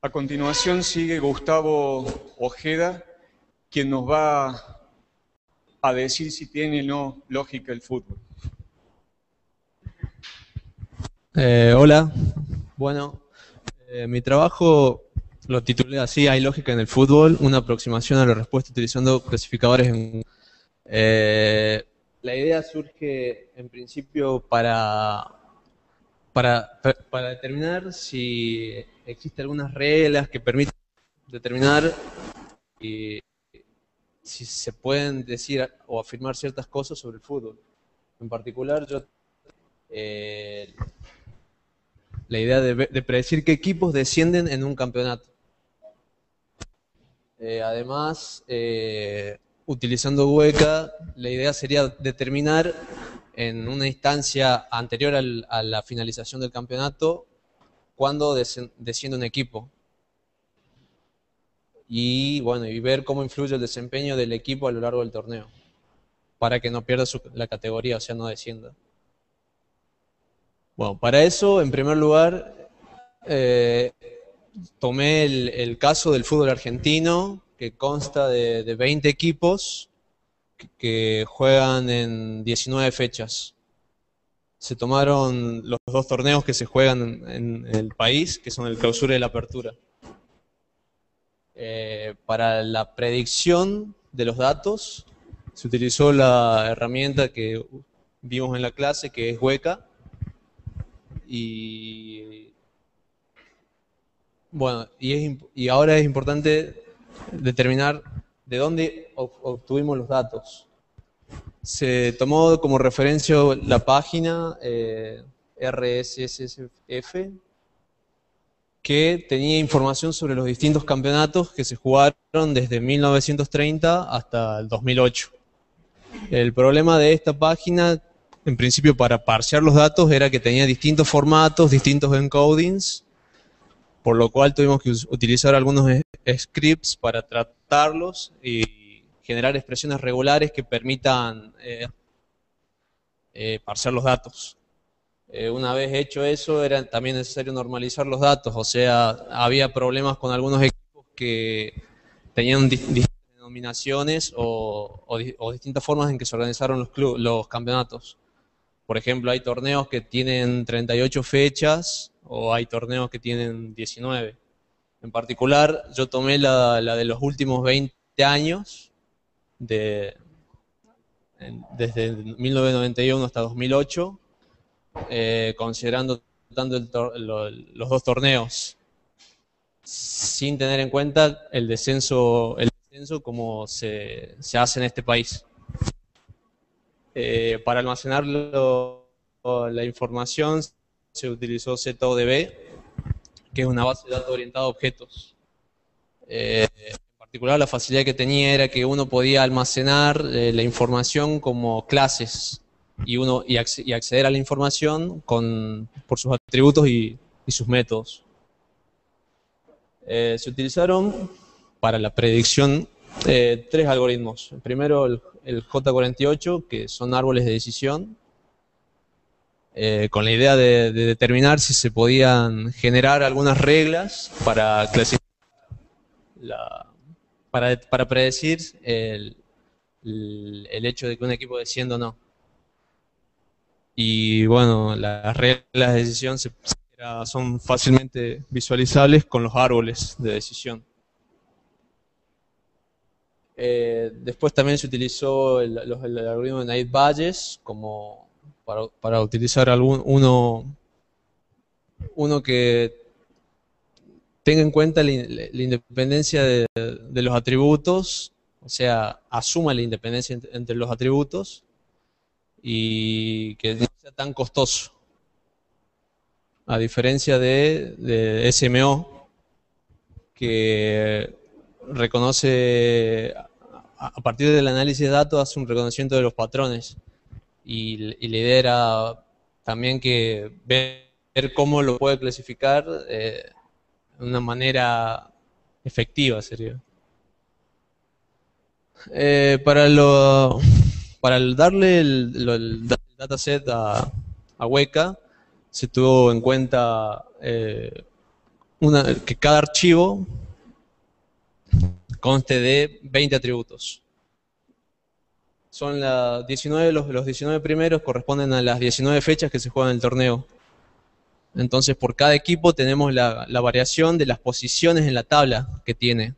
A continuación sigue Gustavo Ojeda, quien nos va a decir si tiene o no lógica el fútbol. Hola, bueno, mi trabajo lo titulé así: ¿hay lógica en el fútbol? Una aproximación a la respuesta utilizando clasificadores la idea surge en principio para determinar si existen algunas reglas que permiten determinar si se pueden decir o afirmar ciertas cosas sobre el fútbol. En particular, la idea de predecir qué equipos descienden en un campeonato. Además, utilizando Weka, la idea sería determinar en una instancia anterior a la finalización del campeonato cuándo desciende un equipo. Y bueno, y ver cómo influye el desempeño del equipo a lo largo del torneo, para que no pierda la categoría, o sea, no descienda. Bueno, para eso, en primer lugar, tomé el caso del fútbol argentino, que consta de 20 equipos que juegan en 19 fechas. Se tomaron los dos torneos que se juegan en el país, que son el Clausura y la Apertura. Para la predicción de los datos, se utilizó la herramienta que vimos en la clase, que es Weka. Y bueno, y ahora es importante determinar de dónde obtuvimos los datos. Se tomó como referencia la página RSSF, que tenía información sobre los distintos campeonatos que se jugaron desde 1930 hasta el 2008. El problema de esta página, en principio, para parsear los datos, era que tenía distintos formatos, distintos encodings, por lo cual tuvimos que utilizar algunos scripts para tratarlos y generar expresiones regulares que permitan parsear los datos. Una vez hecho eso, era también necesario normalizar los datos, o sea, había problemas con algunos equipos que tenían distintas denominaciones o distintas formas en que se organizaron los campeonatos. Por ejemplo, hay torneos que tienen 38 fechas o hay torneos que tienen 19. En particular, yo tomé la de los últimos 20 años, desde 1991 hasta 2008, considerando los dos torneos, sin tener en cuenta el descenso como se hace en este país. Para almacenar la información se utilizó ZODB, que es una base de datos orientada a objetos. En particular, la facilidad que tenía era que uno podía almacenar la información como clases y acceder a la información por sus atributos y sus métodos. Se utilizaron para la predicción tres algoritmos. Primero el J48, que son árboles de decisión, con la idea de determinar si se podían generar algunas reglas para clasificar, para predecir el hecho de que un equipo descienda o no. Y bueno, las reglas de decisión son fácilmente visualizables con los árboles de decisión. Después también se utilizó el algoritmo de Naive-Bayes como para utilizar uno que tenga en cuenta la independencia de los atributos, o sea, asuma la independencia entre los atributos y que no sea tan costoso, a diferencia de SMO, que reconoce, a partir del análisis de datos, hace un reconocimiento de los patrones, y la idea era también que ver cómo lo puede clasificar de una manera efectiva, sería. Para darle el dataset a Weka, se tuvo en cuenta que cada archivo conste de 20 atributos. Son los 19 primeros corresponden a las 19 fechas que se juegan en el torneo. Entonces, por cada equipo tenemos la variación de las posiciones en la tabla que tiene,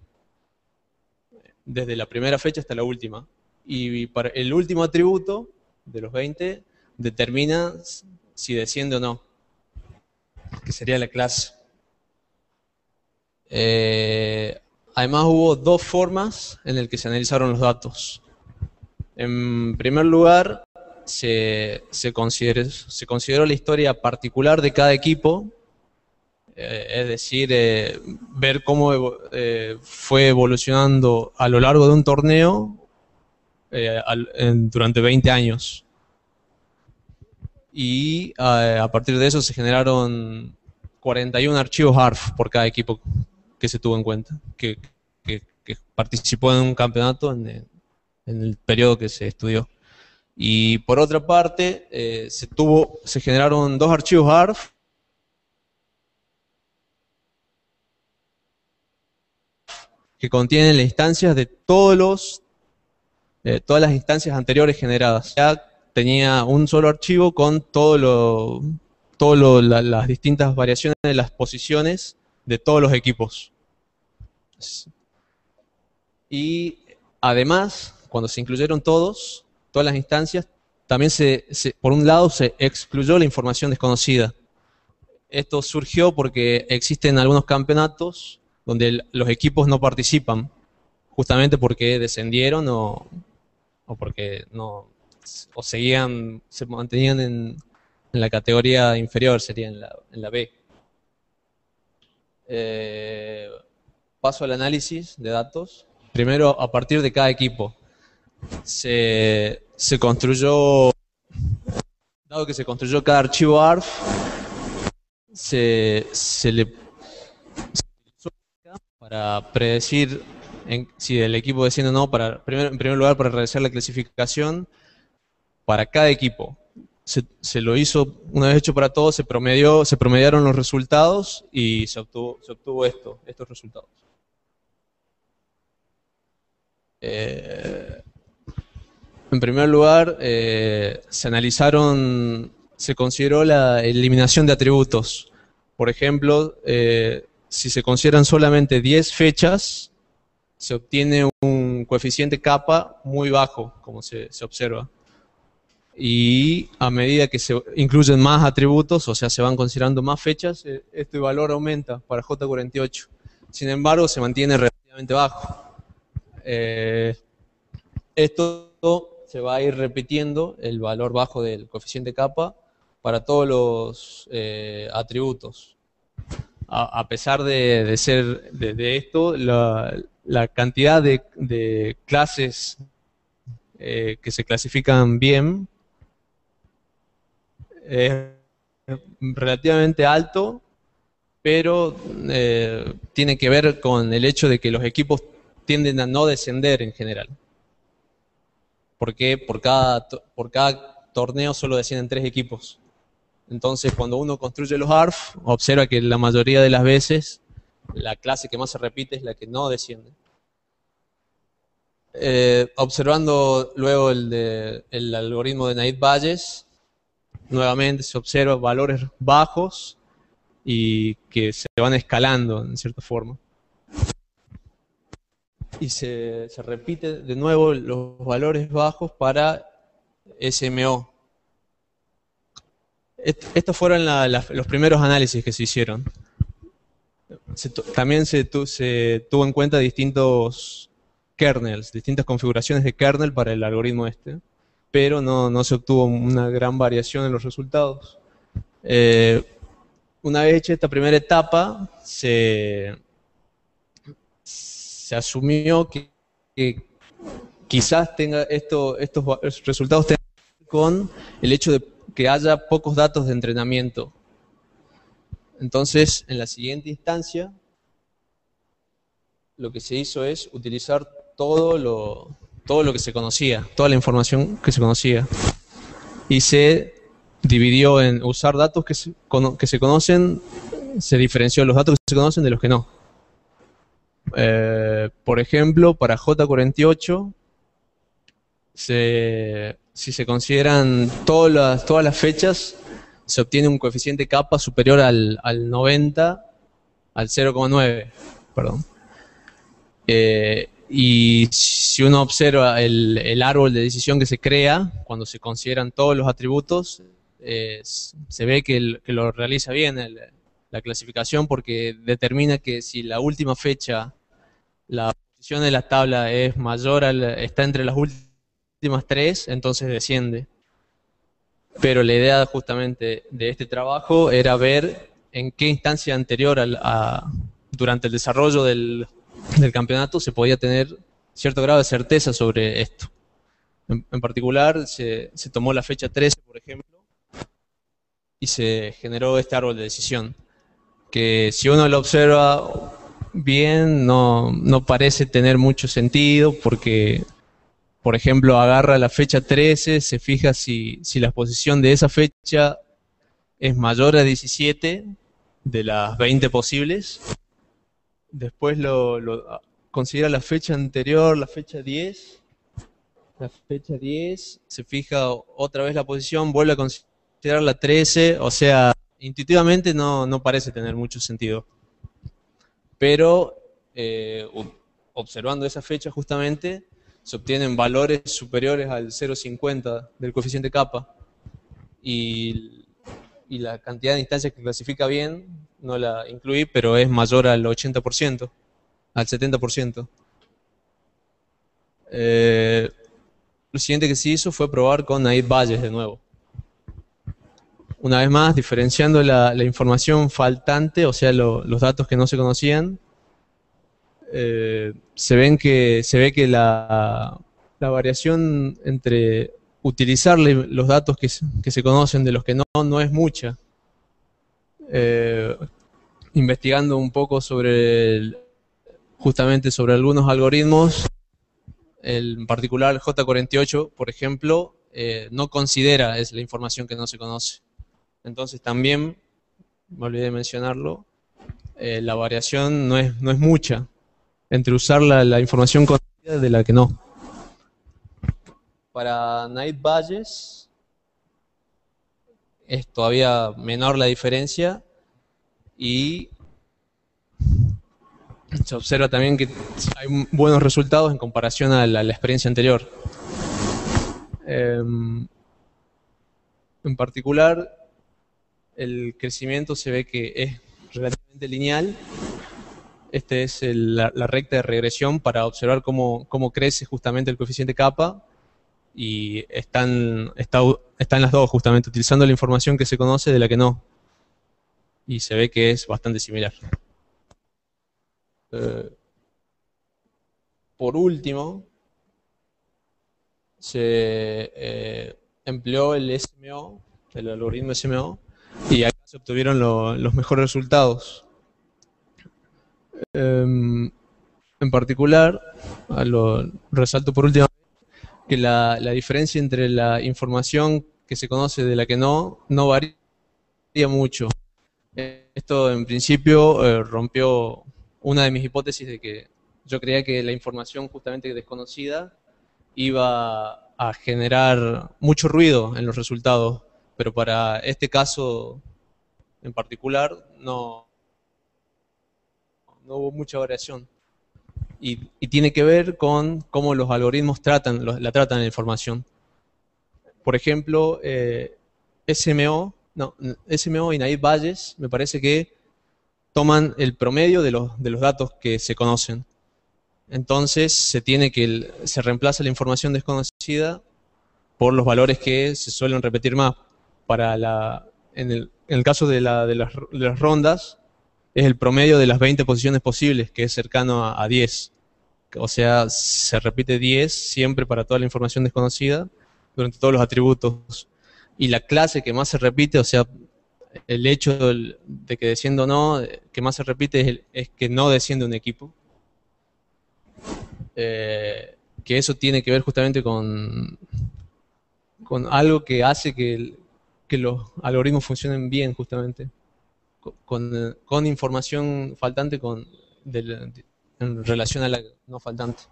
desde la primera fecha hasta la última. Y para el último atributo de los 20 determina si desciende o no, que sería la clase. Además, hubo dos formas en las que se analizaron los datos. En primer lugar, se consideró la historia particular de cada equipo, es decir, ver cómo fue evolucionando a lo largo de un torneo durante 20 años. Y a partir de eso se generaron 41 archivos ARF por cada equipo que se tuvo en cuenta, que participó en un campeonato en el periodo que se estudió. Y por otra parte, se generaron dos archivos ARF que contienen las instancias de todas las instancias anteriores generadas. Ya tenía un solo archivo con las distintas variaciones de las posiciones de todos los equipos. Y además, cuando se incluyeron todas las instancias, también por un lado se excluyó la información desconocida. Esto surgió porque existen algunos campeonatos donde los equipos no participan, justamente porque descendieron o porque se mantenían en la categoría inferior, sería en la B. Paso al análisis de datos. Primero, a partir de cada equipo, se construyó, dado que se construyó cada archivo ARF, se utilizó para predecir si el equipo desciende o no, en primer lugar para realizar la clasificación para cada equipo. Se lo hizo, una vez hecho para todos, se promediaron los resultados y se obtuvo estos resultados. En primer lugar, se consideró la eliminación de atributos. Por ejemplo, si se consideran solamente 10 fechas, se obtiene un coeficiente kappa muy bajo, como se observa. Y a medida que se incluyen más atributos, o sea, se van considerando más fechas, este valor aumenta para J48. Sin embargo, se mantiene relativamente bajo. Esto se va a ir repitiendo, el valor bajo del coeficiente kappa, para todos los atributos. A pesar de esto, la cantidad de clases que se clasifican bien es relativamente alto, pero tiene que ver con el hecho de que los equipos tienden a no descender en general. Porque por cada torneo solo descienden 3 equipos. Entonces, cuando uno construye los ARF, observa que la mayoría de las veces la clase que más se repite es la que no desciende. Observando luego el algoritmo de Naid-Bayes, nuevamente se observa valores bajos y que se van escalando en cierta forma. Y se repite de nuevo los valores bajos para SMO. Estos fueron los primeros análisis que se hicieron. También se tuvo en cuenta distintos kernels, distintas configuraciones de kernel para el algoritmo pero no se obtuvo una gran variación en los resultados. Una vez hecha esta primera etapa, se asumió que quizás estos resultados tengan que ver con el hecho de que haya pocos datos de entrenamiento. Entonces, en la siguiente instancia, lo que se hizo es utilizar todo lo que se conocía, toda la información que se conocía. Y se dividió en usar datos que se conocen se diferenció los datos que se conocen de los que no. Por ejemplo, para J48, si se consideran todas las fechas, se obtiene un coeficiente kappa superior al 90, al 0,9, perdón. Y si uno observa el árbol de decisión que se crea, cuando se consideran todos los atributos, se ve que lo realiza bien la clasificación, porque determina que si la última fecha, la posición de la tabla es mayor, está entre las últimas 3, entonces desciende. Pero la idea justamente de este trabajo era ver en qué instancia anterior durante el desarrollo del campeonato se podía tener cierto grado de certeza sobre esto. En particular, se tomó la fecha 13, por ejemplo, y se generó este árbol de decisión, que si uno lo observa bien, no parece tener mucho sentido, porque, por ejemplo, agarra la fecha 13, se fija si la posición de esa fecha es mayor a 17 de las 20 posibles. Después considera la fecha anterior, la fecha 10. La fecha 10, se fija otra vez la posición, vuelve a considerar la 13, o sea, intuitivamente no parece tener mucho sentido. Pero observando esa fecha justamente, se obtienen valores superiores al 0,50 del coeficiente kappa, y la cantidad de instancias que clasifica bien no la incluí, pero es mayor al 80%, al 70%. Lo siguiente que se hizo fue probar con Naid Bayes de nuevo. Una vez más, diferenciando la información faltante, o sea, los datos que no se conocían, se ve que la variación entre utilizar los datos que se conocen de los que no es mucha. Investigando un poco justamente sobre algunos algoritmos, en particular J48, por ejemplo, no considera la información que no se conoce. Entonces también, me olvidé de mencionarlo, la variación no es mucha entre usar la información conocida de la que no. Para Naid Bayes es todavía menor la diferencia, y se observa también que hay buenos resultados en comparación a la experiencia anterior. En particular, el crecimiento se ve que es relativamente lineal. Esta es la recta de regresión para observar cómo crece justamente el coeficiente kappa, y están las dos justamente, utilizando la información que se conoce de la que no. Y se ve que es bastante similar. Por último, se empleó el SMO, el algoritmo SMO, y acá se obtuvieron los mejores resultados. En particular, resalto por último que la diferencia entre la información que se conoce de la que no varía mucho. Esto en principio rompió una de mis hipótesis de que yo creía que la información justamente desconocida iba a generar mucho ruido en los resultados, pero para este caso en particular no hubo mucha variación. Y tiene que ver con cómo los algoritmos tratan la información. Por ejemplo, SMO y Naid Bayes me parece que toman el promedio de los datos que se conocen. Entonces se reemplaza la información desconocida por los valores que se suelen repetir más. En el caso de las rondas, es el promedio de las 20 posiciones posibles, que es cercano a 10. O sea, se repite 10 siempre para toda la información desconocida, durante todos los atributos. Y la clase que más se repite, o sea, el hecho de que descienda o no, que más se repite es que no desciende un equipo. Que eso tiene que ver justamente con algo que hace que los algoritmos funcionen bien, justamente. con información faltante en relación a la no faltante.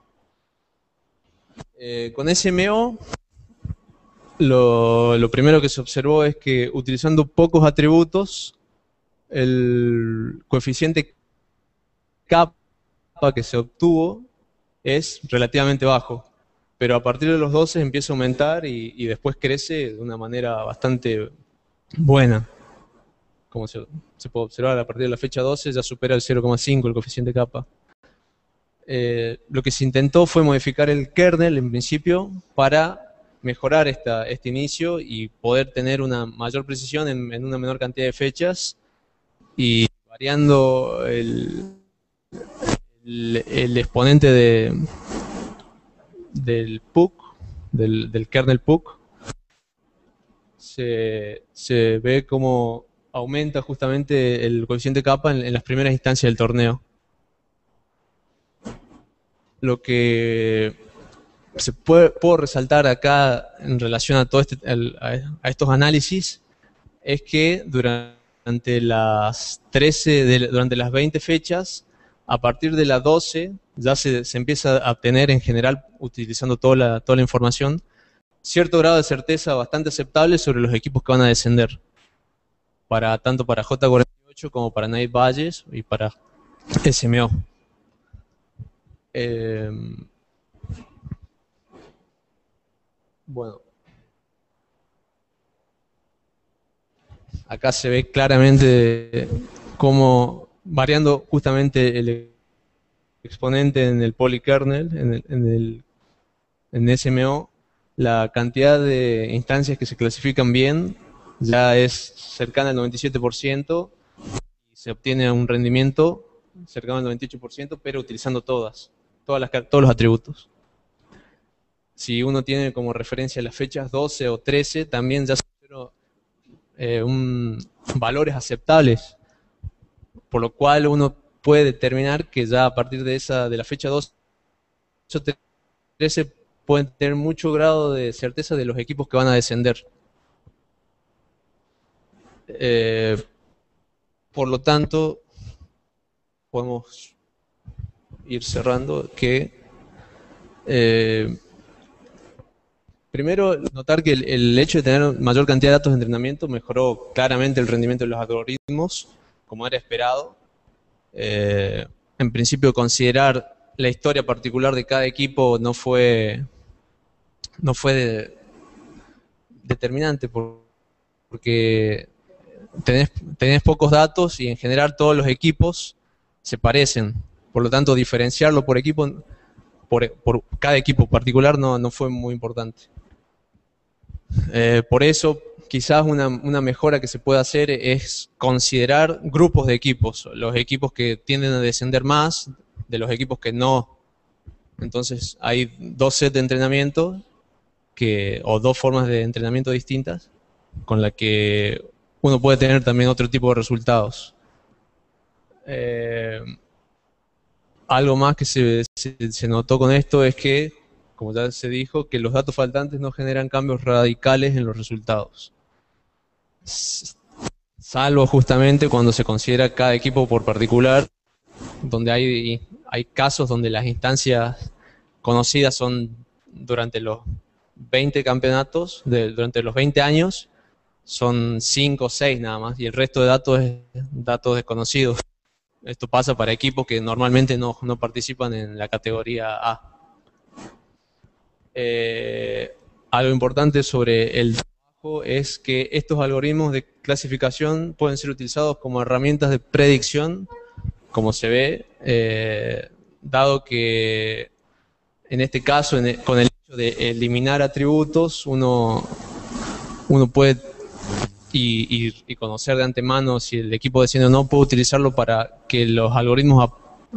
Con SMO, lo primero que se observó es que utilizando pocos atributos, el coeficiente kappa que se obtuvo es relativamente bajo, pero a partir de los 12 empieza a aumentar y después crece de una manera bastante buena. Como se puede observar, a partir de la fecha 12 ya supera el 0,5 el coeficiente kappa. Lo que se intentó fue modificar el kernel en principio para mejorar este inicio y poder tener una mayor precisión en una menor cantidad de fechas y variando el exponente del PUC, del kernel PUC, se ve cómo aumenta justamente el coeficiente kappa en las primeras instancias del torneo. Lo que puedo resaltar acá en relación a todo a estos análisis es que durante las 20 fechas, a partir de las 12 ya se empieza a obtener en general, utilizando toda la información, cierto grado de certeza bastante aceptable sobre los equipos que van a descender, tanto para J48 como para Night Valles y para SMO. Bueno, acá se ve claramente cómo, variando justamente el exponente en el polykernel, en SMO, la cantidad de instancias que se clasifican bien ya es cercana al 97% y se obtiene un rendimiento cercano al 98%, pero utilizando todos los atributos. Si uno tiene como referencia las fechas 12 o 13, también ya son valores aceptables, por lo cual uno puede determinar que ya a partir de la fecha 12 o 13 pueden tener mucho grado de certeza de los equipos que van a descender. Por lo tanto, podemos ir cerrando que primero, notar que el hecho de tener mayor cantidad de datos de entrenamiento mejoró claramente el rendimiento de los algoritmos, como era esperado. En principio, considerar la historia particular de cada equipo no fue determinante, porque tenés pocos datos y en general todos los equipos se parecen. Por lo tanto, diferenciarlo por equipo, por cada equipo particular no fue muy importante. Por eso, quizás una mejora que se puede hacer es considerar grupos de equipos, los equipos que tienden a descender más, de los equipos que no. Entonces, hay dos sets de entrenamiento o dos formas de entrenamiento distintas con las que uno puede tener también otro tipo de resultados. Algo más que se notó con esto es que, como ya se dijo, que los datos faltantes no generan cambios radicales en los resultados, salvo justamente cuando se considera cada equipo por particular, donde hay casos donde las instancias conocidas son durante los 20 campeonatos, durante los 20 años, son 5 o 6 nada más, y el resto de datos es datos desconocidos. Esto pasa para equipos que normalmente no participan en la categoría A. Algo importante sobre el trabajo es que estos algoritmos de clasificación pueden ser utilizados como herramientas de predicción, como se ve, dado que en este caso, con el hecho de eliminar atributos, uno puede y conocer de antemano si el equipo desciende o no, puede utilizarlo para que los algoritmos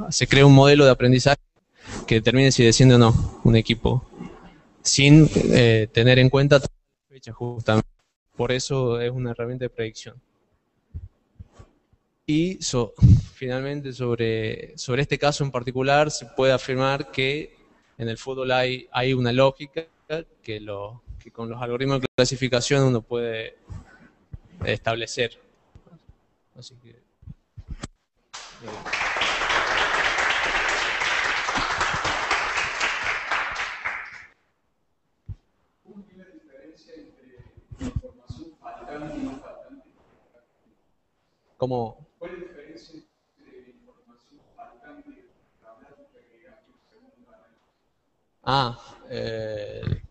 se cree un modelo de aprendizaje que determine si desciende o no un equipo, sin tener en cuenta todas las fechas justamente. Por eso es una herramienta de predicción. Y finalmente sobre este caso en particular se puede afirmar que en el fútbol hay una lógica que con los algoritmos de clasificación uno puede establecer. Así que ¿Cómo? ¿Cuál es la diferencia entre información faltante y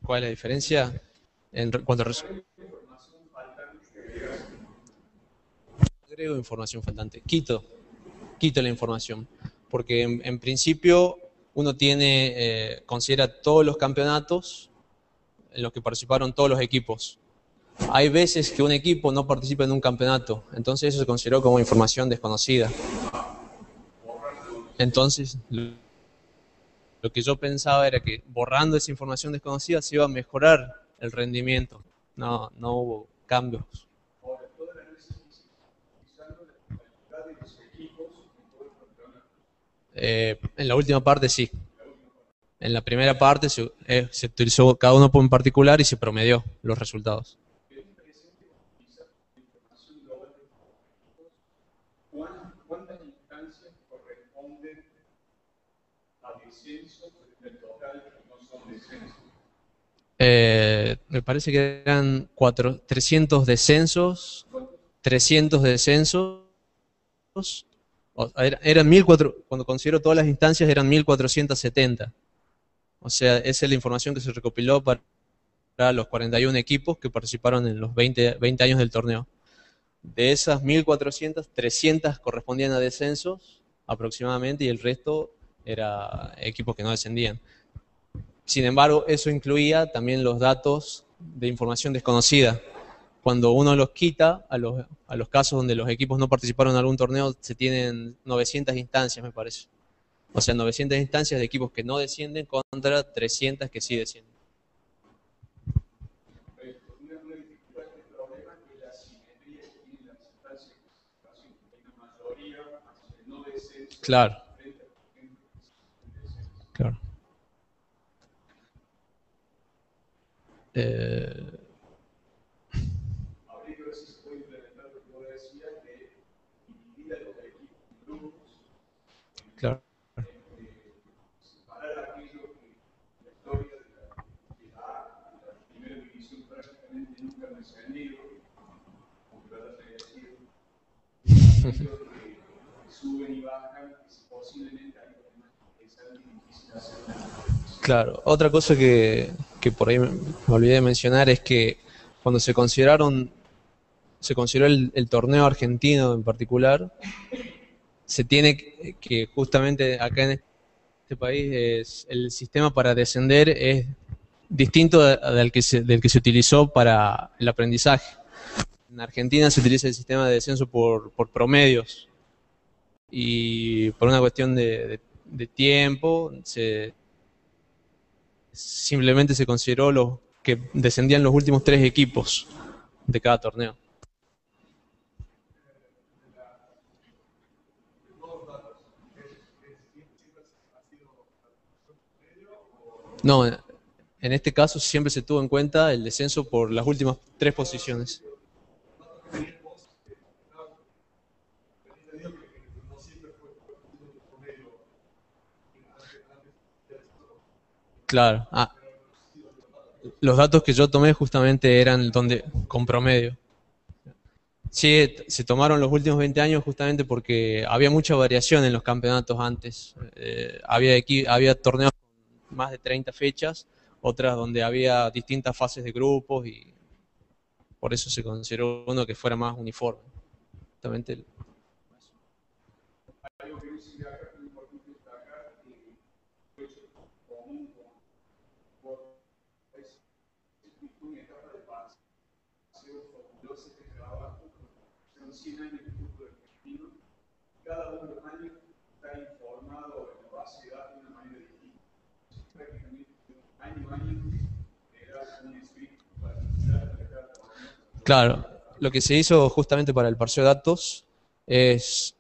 ¿cuál es la diferencia? Cuando agrego información faltante, quito la información, porque en principio uno considera todos los campeonatos en los que participaron todos los equipos. Hay veces que un equipo no participa en un campeonato, entonces eso se consideró como información desconocida. Entonces, lo que yo pensaba era que borrando esa información desconocida se iba a mejorar el rendimiento. No hubo cambios. Ahora, toda la análisis utilizando la calidad de los equipos en todo el campeonato. En la última parte sí. En la primera parte se utilizó cada uno en particular y se promedió los resultados. ¿Cuántas instancias corresponden a descensos del total que no son descensos? Me parece que eran 300 descensos. 300 descensos. Eran 1400, cuando considero todas las instancias eran 1470. O sea, esa es la información que se recopiló para los 41 equipos que participaron en los 20 años del torneo. De esas 1400, 300 correspondían a descensos aproximadamente y el resto era equipos que no descendían. Sin embargo, eso incluía también los datos de información desconocida. Cuando uno los quita, a los casos donde los equipos no participaron en algún torneo, se tienen 900 instancias, me parece. O sea, 900 instancias de equipos que no descienden contra 300 que sí descienden. Una dificultad de este problema es la simetría que tienen las instancias de participación. Hay una mayoría hacia el no descenso. Claro. Claro. Habría que ver si se puede implementar lo que vos decías de dividir a los equipos en grupos. Claro. Separar aquello que la historia de la primera división prácticamente nunca ha descendido, aunque lo haya decir, aquellos que suben y bajan, que posiblemente hay problemas que sean difíciles de hacer. Claro, otra cosa que por ahí me olvidé de mencionar es que cuando se consideró el torneo argentino en particular, se tiene que justamente acá en este país el sistema para descender es distinto del que se utilizó para el aprendizaje. En Argentina se utiliza el sistema de descenso por promedios y por una cuestión de tiempo simplemente se consideró los que descendían los últimos 3 equipos de cada torneo. No, en este caso siempre se tuvo en cuenta el descenso por las últimas 3 posiciones. Claro. Los datos que yo tomé justamente eran con promedio. Sí, se tomaron los últimos 20 años justamente porque había mucha variación en los campeonatos antes. Había torneos con más de 30 fechas, otras donde había distintas fases de grupos y por eso se consideró uno que fuera más uniforme. Justamente Algo que dice acá que es importante destacar que es común con una etapa de paseo fabulosa de trabajo, son 100 años de fútbol argentino, cada uno de los años está informado en la base de datos de una manera distinta. Prácticamente año a año era un script particular para cada torneo. Claro, lo que se hizo justamente para el parceo de datos es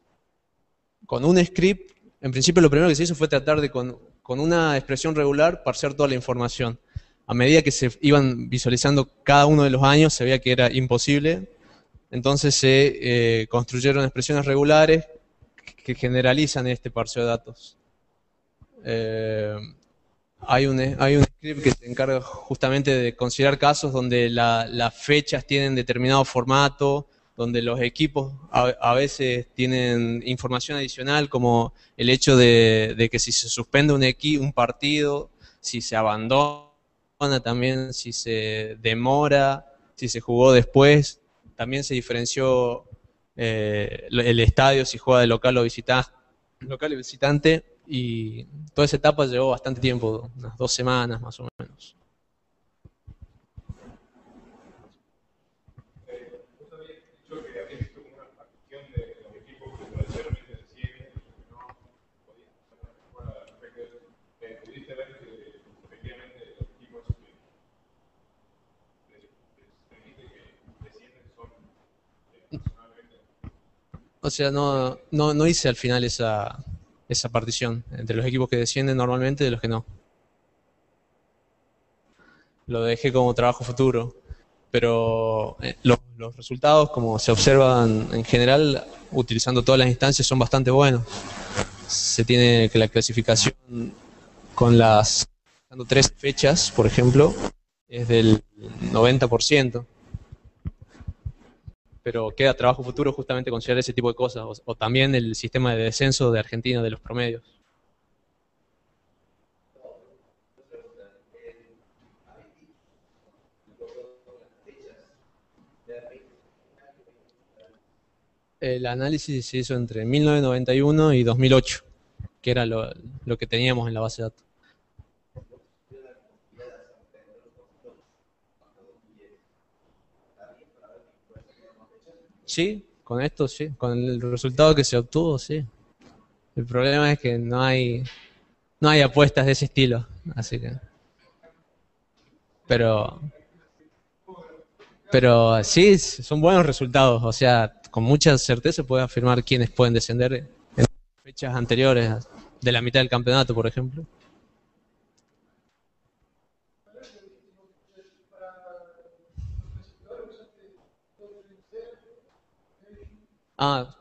con un script. En principio lo primero que se hizo fue tratar de con una expresión regular parsear toda la información. A medida que se iban visualizando cada uno de los años se veía que era imposible, entonces se construyeron expresiones regulares que generalizan este parseo de datos. Hay un script que se encarga justamente de considerar casos donde las fechas tienen determinado formato, donde los equipos a veces tienen información adicional, como el hecho de que si se suspende un partido, si se abandona también, si se demora, si se jugó después. También se diferenció el estadio, si juega de local o visitante, y toda esa etapa llevó bastante tiempo, unas 2 semanas más o menos. Vos habías dicho que habías visto como una partición de los equipos que tradicionalmente descienden y que no podían hacer una mejora al respecto de eso. ¿Pudiste ver que efectivamente los equipos que descienden son personalmente? O sea, no hice al final esa partición entre los equipos que descienden normalmente y los que no. Lo dejé como trabajo futuro. Pero los resultados, como se observan en general, utilizando todas las instancias, son bastante buenos. Se tiene que la clasificación con las 13 fechas, por ejemplo, es del 90%. Pero queda trabajo futuro justamente considerar ese tipo de cosas, o también el sistema de descenso de Argentina de los promedios. El análisis se hizo entre 1991 y 2008, que era lo que teníamos en la base de datos. Sí, con esto sí, con el resultado que se obtuvo, sí. El problema es que no hay apuestas de ese estilo, así que. Pero sí, son buenos resultados, o sea, con mucha certeza puedo afirmar quiénes pueden descender en fechas anteriores, de la mitad del campeonato, por ejemplo.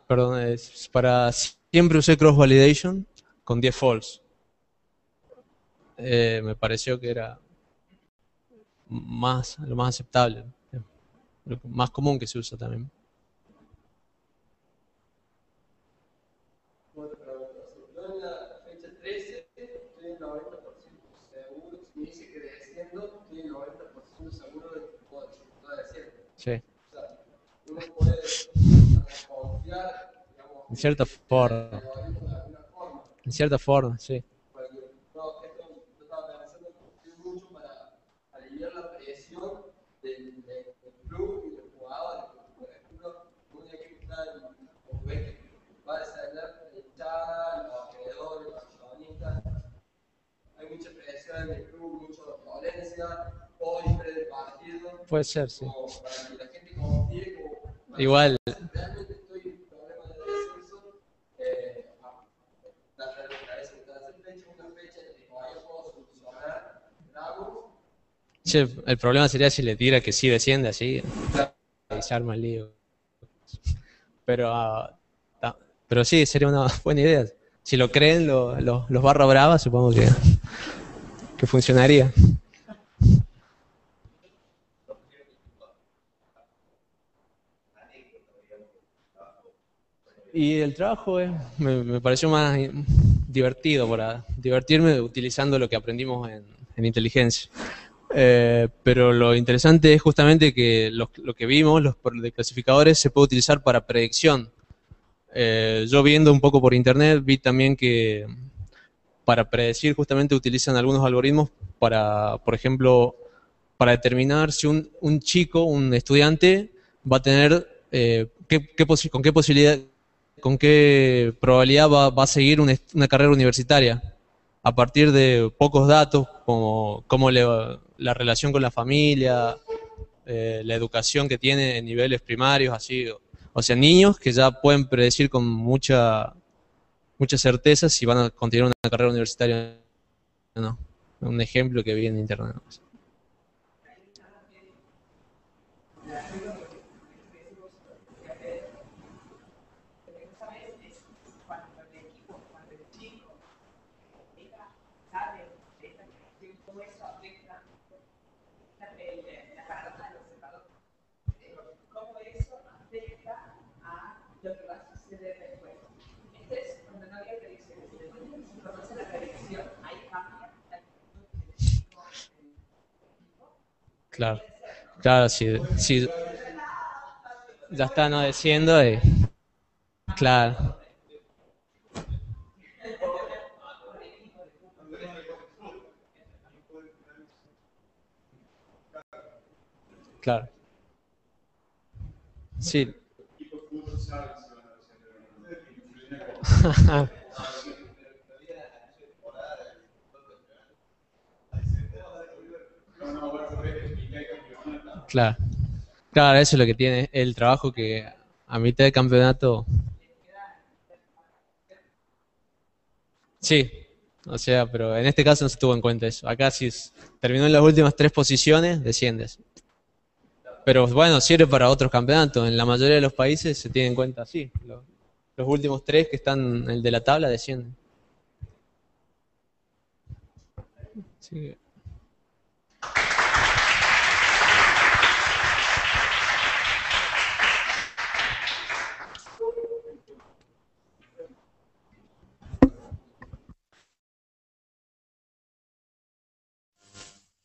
Perdón, siempre usé cross validation con 10 false. Me pareció que era lo más aceptable, lo más común que se usa también. Yo en la fecha 13 estoy en 90% seguro, si me dice que desciendo, estoy en 90% seguro de que puedo desciendo. Sí. O sea, uno puede confiar, digamos, En cierta forma. de alguna forma. En cierta forma, sí. Porque esto yo estaba pensando que es mucho para aliviar la presión del club y del jugador. Por ejemplo, un equipo está en ve que va a descender el hinchada, los acreedores, los accionistas. Hay mucha presión en el club, mucha violencia, hoy pre-partido. Puede ser, sí. Como para que la gente confíe, como Igual. Realmente estoy en problema de descenso. La fecha, una fecha que todavía puedo solucionar. Bravo. Sí, el problema sería si le tira que sí desciende así. Y se arma el lío. Pero sí, sería una buena idea. Si lo creen los barra brava, supongo que funcionaría. Y el trabajo me pareció más divertido para divertirme utilizando lo que aprendimos en inteligencia. Pero lo interesante es justamente que lo que vimos, los clasificadores, se puede utilizar para predicción. Yo viendo un poco por internet vi también que para predecir justamente utilizan algunos algoritmos para, por ejemplo, para determinar si un chico, un estudiante, va a tener, con qué probabilidad va a seguir una carrera universitaria, a partir de pocos datos, como la relación con la familia, la educación que tiene en niveles primarios, así. O sea, niños que ya pueden predecir con mucha certeza si van a continuar una carrera universitaria o no. Un ejemplo que vi en internet. Claro, claro, si ya está no desciendo, claro, claro. Sí. Equipos de fútbol saben si van a descender o no. Influyen como no, no, bueno, y que hay campeonato. Claro, claro, eso es lo que tiene el trabajo que a mitad de campeonato, sí, o sea, pero en este caso no se tuvo en cuenta eso. Acá si terminó en las últimas 3 posiciones, desciendes. Pero bueno, sirve para otros campeonatos. En la mayoría de los países se tiene en cuenta así. Los últimos 3 que están en el de la tabla descienden. Sí.